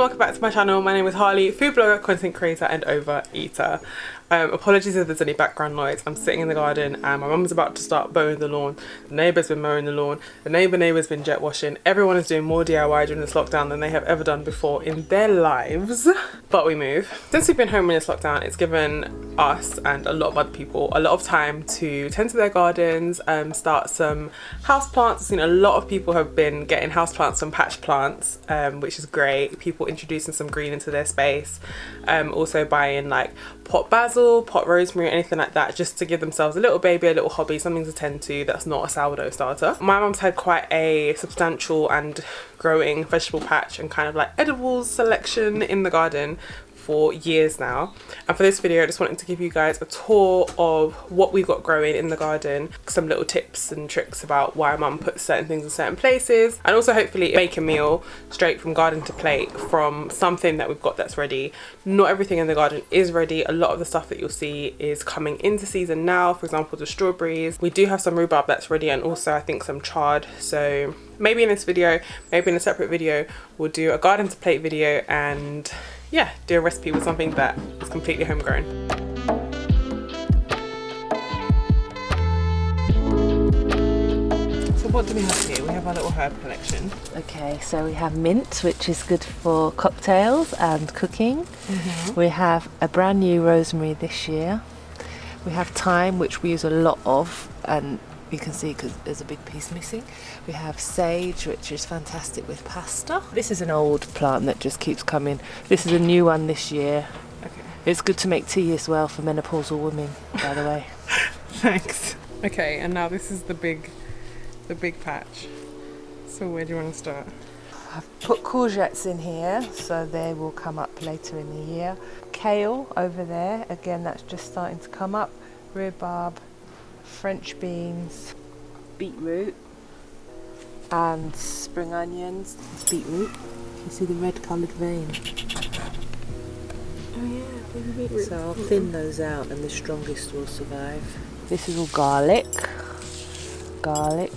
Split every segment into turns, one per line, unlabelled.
welcome back to my channel. My name is Harleigh, food blogger, content creator and overeater. Apologies if there's any background noise. I'm sitting in the garden and my mum's about to start mowing the lawn. The neighbour's been mowing the lawn. The neighbour's been jet washing. Everyone is doing more DIY during this lockdown than they have ever done before in their lives. But we move. Since we've been home in this lockdown, it's given us and a lot of other people a lot of time to tend to their gardens, start some house plants. I've seen a lot of people have been getting house plants and patch plants, which is great. People introducing some green into their space. Also buying like pot basil, pot rosemary, anything like that, just to give themselves a little baby, a little hobby, something to tend to that's not a sourdough starter. My mum's had quite a substantial and growing vegetable patch and kind of like edibles selection in the garden for years now, and for this video I just wanted to give you guys a tour of what we've got growing in the garden, some little tips and tricks about why mum puts certain things in certain places, and also hopefully make a meal straight from garden to plate from something that we've got that's ready. Not everything in the garden is ready. A lot of the stuff that you'll see is coming into season now. For example, the strawberries. We do have some rhubarb that's ready, and also I think some chard. So maybe in this video, maybe in a separate video, we'll do a garden to plate video and yeah, do a recipe with something that is completely homegrown. So what do we have here? We have our little herb collection.
Okay, so we have mint, which is good for cocktails and cooking. We have a brand new rosemary this year. We have thyme, which we use a lot of, and you can see because there's a big piece missing. We have sage, which is fantastic with pasta. This is an old plant that just keeps coming. This is a new one this year. Okay. It's good to make tea as well for menopausal women, by the way.
Thanks. Okay, and now this is the big patch. So where do you want to start?
I've put courgettes in here, so they will come up later in the year. Kale over there, again that's just starting to come up. Rhubarb, French beans, beetroot and spring onions. It's beetroot. You can see the red coloured vein.
Oh yeah, baby beetroot.
So I'll thin those out and the strongest will survive. This is all garlic. Garlic.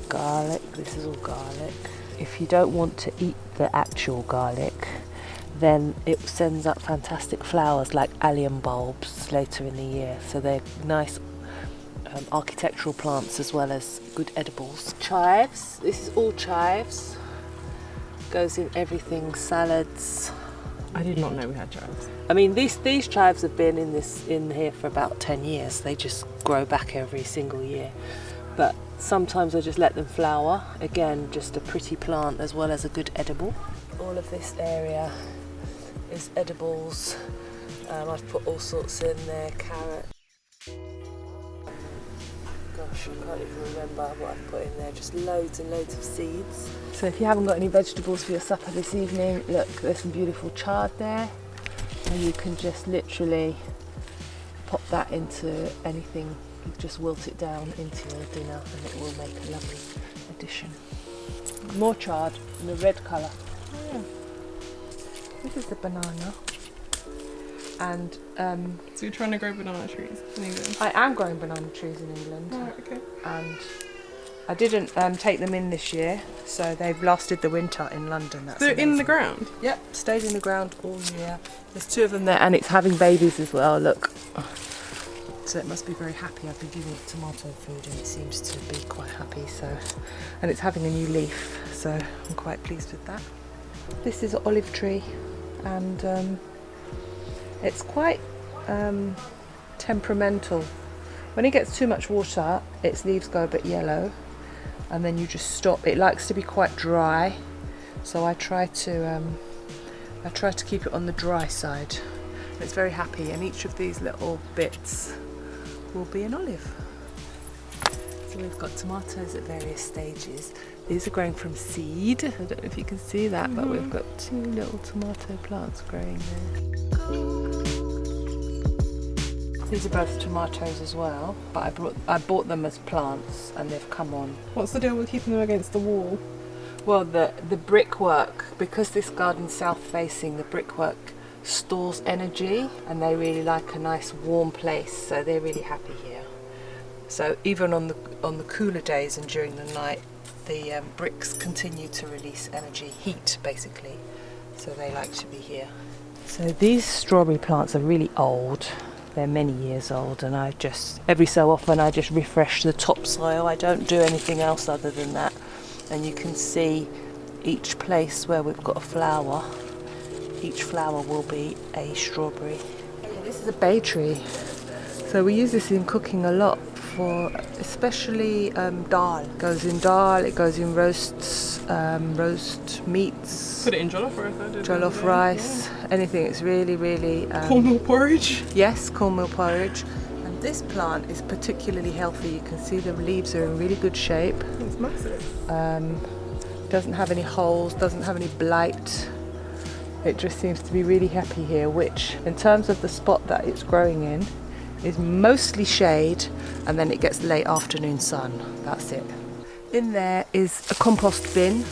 This is all garlic. If you don't want to eat the actual garlic, then it sends up fantastic flowers like allium bulbs later in the year. So they're nice architectural plants as well as good edibles. Chives, this is all chives. Goes in everything, salads.
I did not know we had chives.
I mean these chives have been in here for about 10 years. They just grow back every single year. But sometimes I just let them flower. Again, just a pretty plant as well as a good edible. All of this area is edibles. I've put all sorts in there, carrot. Gosh, I can't even remember what I've put in there, just loads and loads of seeds. So if you haven't got any vegetables for your supper this evening, look, there's some beautiful chard there, and you can just literally pop that into anything, just wilt it down into your dinner and it will make a lovely addition. More chard in the red colour. Oh yeah. This is the banana. And
so you're trying to grow banana trees in England?
I am growing banana trees in England.
Oh, okay.
And I didn't take them in this year, so they've lasted the winter in London. That's
They're
amazing.
in the ground?
Yep, stayed in the ground all year. There's 2 of them there, and it's having babies as well, look. So it must be very happy. I've been giving it tomato food and it seems to be quite happy. So, and it's having a new leaf, so I'm quite pleased with that. This is an olive tree, and it's quite temperamental. When it gets too much water, its leaves go a bit yellow, and then you just stop. It likes to be quite dry, so I try to keep it on the dry side. It's very happy, and each of these little bits will be an olive. So we've got tomatoes at various stages. These are growing from seed. I don't know if you can see that, but we've got 2 little tomato plants growing there. These are both tomatoes as well, but I bought them as plants and they've come on.
What's the deal with keeping them against the wall?
Well, the brickwork, because this garden's south facing, the brickwork stores energy and they really like a nice warm place, so they're really happy here. So even on the cooler days and during the night, the bricks continue to release energy, heat basically, so they like to be here. So these strawberry plants are really old. They're many years old, and I just, every so often I just refresh the topsoil. I don't do anything else other than that. And you can see each place where we've got a flower, each flower will be a strawberry. This is a bay tree, so we use this in cooking a lot, for especially dal. It goes in dal, it goes in roasts, roast meats.
Put it in jollof rice. I did
Jollof rice, anything. It's really, really...
cornmeal porridge.
Yes, cornmeal porridge. And this plant is particularly healthy. You can see the leaves are in really good shape.
It's massive.
Doesn't have any holes, doesn't have any blight. It just seems to be really happy here, which in terms of the spot that it's growing in is mostly shade, and then it gets late afternoon sun. That's it. In there is a compost bin.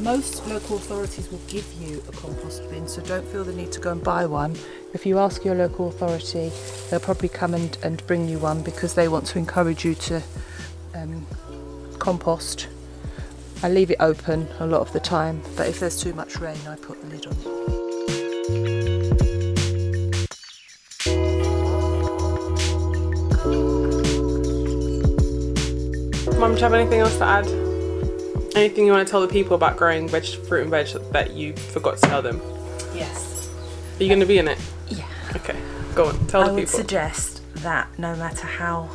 Most local authorities will give you a compost bin, so don't feel the need to go and buy one. If you ask your local authority, they'll probably come and bring you one, because they want to encourage you to compost. I leave it open a lot of the time, but if there's too much rain, I put the lid on.
Mum, do you have anything else to add? Anything you want to tell the people about growing fruit and veg that you forgot to tell them?
Yes.
Are you going to be in it?
Yeah.
Okay, go on, tell the
I would
people.
suggest that no matter how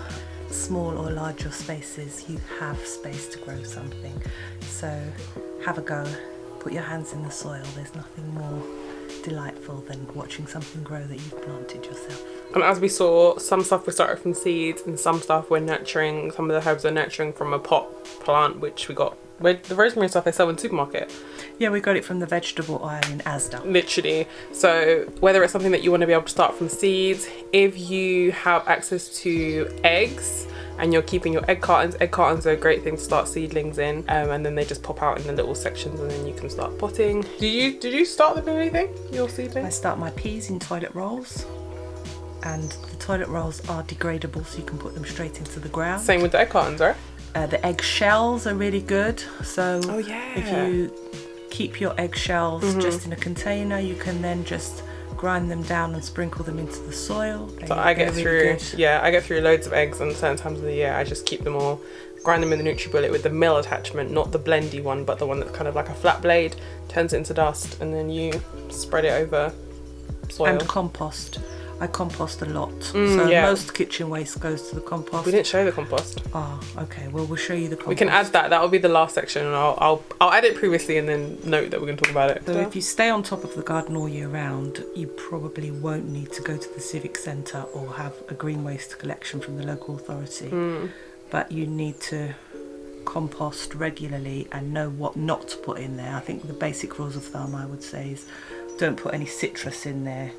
small or large your space is, you have space to grow something. So have a go, put your hands in the soil. There's nothing more delightful than watching something grow that you've planted yourself.
And as we saw, some stuff we started from seeds, and some stuff we're nurturing, some of the herbs are nurturing from a pot plant, which we got. The rosemary stuff they sell in the supermarket.
Yeah, we got it from the vegetable aisle in Asda. Literally.
So whether it's something that you want to be able to start from seeds, if you have access to eggs and you're keeping your egg cartons are a great thing to start seedlings in, and then they just pop out in the little sections, and then you can start potting. Did you start them in anything, your seedlings?
I start my peas in toilet rolls, and the toilet rolls are degradable, so you can put them straight into the ground.
Same with the egg cartons, right?
The egg shells are really good, so
if
you keep your egg shells just in a container, you can then just grind them down and sprinkle them into the soil.
So I get through loads of eggs, and certain times of the year I just keep them all, grind them in the NutriBullet with the mill attachment, not the blendy one, but the one that's kind of like a flat blade, turns it into dust, and then you spread it over soil.
And compost. I compost a lot, so most kitchen waste goes to the compost.
We didn't show the compost.
Oh, okay. Well, we'll show you the compost.
We can add that. That will be the last section, and I'll add it previously and then note that we're going to talk about it.
So if you stay on top of the garden all year round, you probably won't need to go to the civic centre or have a green waste collection from the local authority. But you need to compost regularly and know what not to put in there. I think the basic rules of thumb, I would say, is don't put any citrus in there.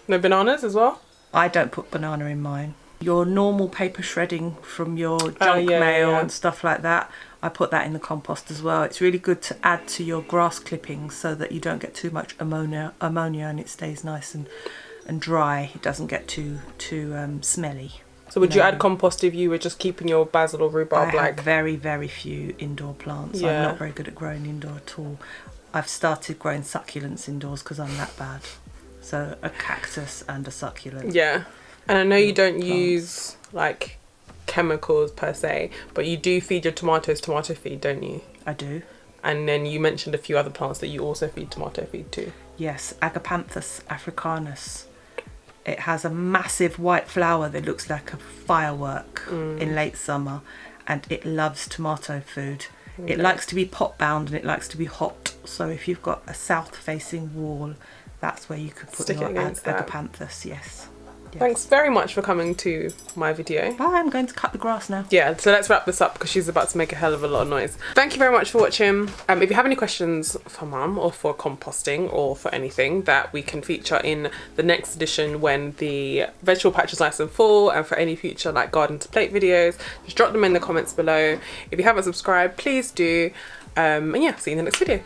No bananas as well?
I don't put banana in mine. Your normal paper shredding from your junk mail and stuff like that, I put that in the compost as well. It's really good to add to your grass clippings so that you don't get too much ammonia and it stays nice and dry. It doesn't get too smelly.
So would you add compost if you were just keeping your basil or rhubarb?
I have very, very few indoor plants. I'm not very good at growing indoor at all. I've started growing succulents indoors because I'm that bad. So a cactus and a succulent.
Yeah. And I know you don't use like chemicals per se, but you do feed your tomatoes tomato feed, don't you?
I do.
And then you mentioned a few other plants that you also feed tomato feed to.
Yes, Agapanthus africanus. It has a massive white flower that looks like a firework in late summer, and it loves tomato food. It likes to be pot bound and it likes to be hot. So if you've got a south facing wall, that's where you could put your Agapanthus. Yes.
Thanks very much for coming to my video.
Bye, I'm going to cut the grass now.
Yeah, so let's wrap this up because she's about to make a hell of a lot of noise. Thank you very much for watching. If you have any questions for Mum or for composting or for anything that we can feature in the next edition when the vegetable patch is nice and full, and for any future like garden to plate videos, just drop them in the comments below. If you haven't subscribed, please do. And yeah, see you in the next video.